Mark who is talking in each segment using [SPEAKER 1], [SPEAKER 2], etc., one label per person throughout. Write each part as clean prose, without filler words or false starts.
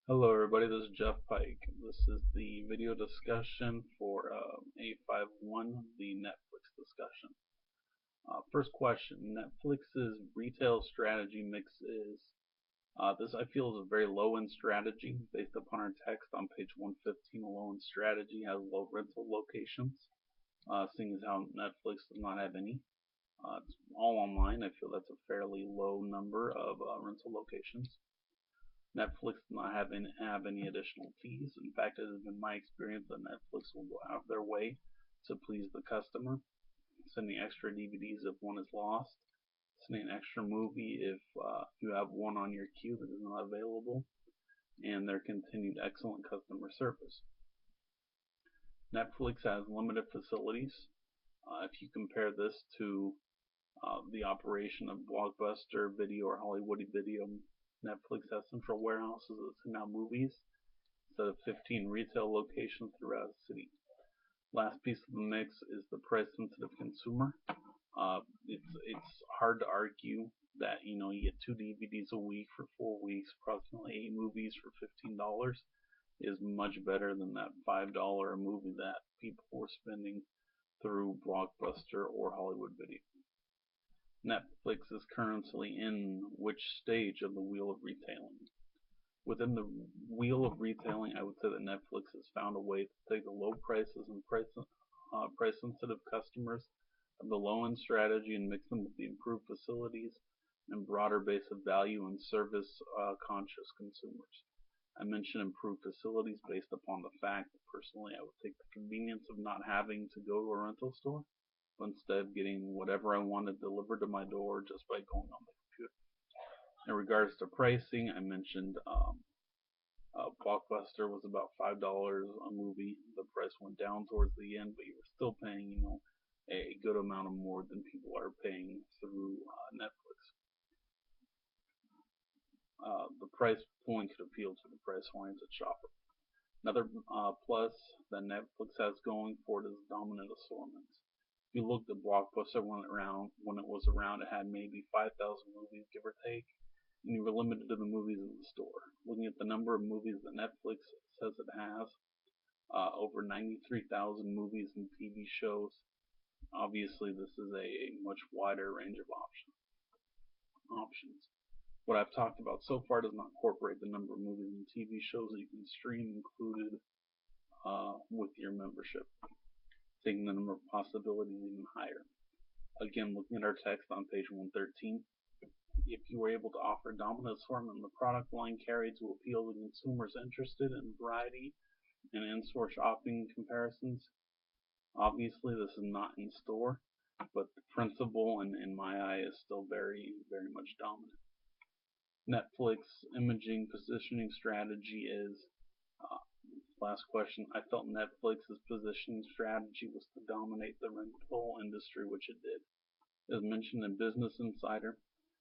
[SPEAKER 1] Hello everybody, this is Jeff Pike. This is the video discussion for A5-1, the Netflix discussion. First question, Netflix's retail strategy mix is, this I feel is a very low-end strategy based upon our text on page 115. A low-end strategy has low rental locations, seeing as how Netflix does not have any. It's all online. I feel that's a fairly low number of rental locations. Netflix does not have any additional fees. In fact, it has been my experience that Netflix will go out of their way to please the customer, sending extra DVDs if one is lost, sending an extra movie if you have one on your queue that is not available, and their continued excellent customer service. Netflix has limited facilities. If you compare this to the operation of Blockbuster Video or Hollywood Video, Netflix has central warehouses that send out movies instead of 15 retail locations throughout the city. Last piece of the mix is the price-sensitive consumer. It's hard to argue that you get 2 DVDs a week for 4 weeks, approximately 8 movies for $15 is much better than that $5 a movie that people were spending through Blockbuster or Hollywood Video. Netflix is currently in which stage of the wheel of retailing? Within the wheel of retailing, I would say that Netflix has found a way to take the low prices and price-sensitive customers of the low-end strategy and mix them with the improved facilities and broader base of value and service-conscious consumers. I mentioned improved facilities based upon the fact that personally I would take the convenience of not having to go to a rental store, but instead getting whatever I wanted delivered to my door just by going on the computer. In regards to pricing, I mentioned Blockbuster was about $5 a movie. The price went down towards the end, but you were still paying, a good amount of more than people are paying through Netflix. The price point could appeal to the price-oriented shopper. Another plus that Netflix has going for it is dominant assortments. If you looked at Blockbuster when it was around, it had maybe 5,000 movies, give or take, and you were limited to the movies in the store. Looking at the number of movies that Netflix says it has, over 93,000 movies and TV shows. Obviously, this is a much wider range of options. What I've talked about so far does not incorporate the number of movies and TV shows that you can stream included with your membership, taking the number of possibilities even higher. Again, looking at our text on page 113, if you were able to offer dominant assortment in the product line carried to appeal to consumers interested in variety and in-store shopping comparisons, obviously this is not in store, but the principle in my eye is still very, very much dominant. Netflix imaging positioning strategy is, last question, I felt Netflix's positioning strategy was to dominate the rental industry, which it did. As mentioned in Business Insider,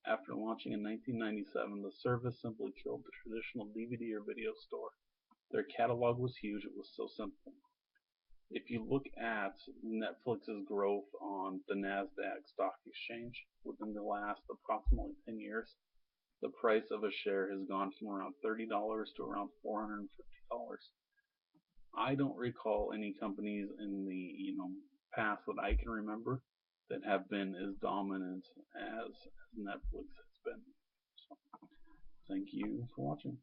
[SPEAKER 1] after launching in 1997, the service simply killed the traditional DVD or video store. Their catalog was huge, it was so simple. If you look at Netflix's growth on the NASDAQ stock exchange within the last approximately 10 years, the price of a share has gone from around $30 to around $450. I don't recall any companies in the past that I can remember that have been as dominant as Netflix has been. So, thank you for watching.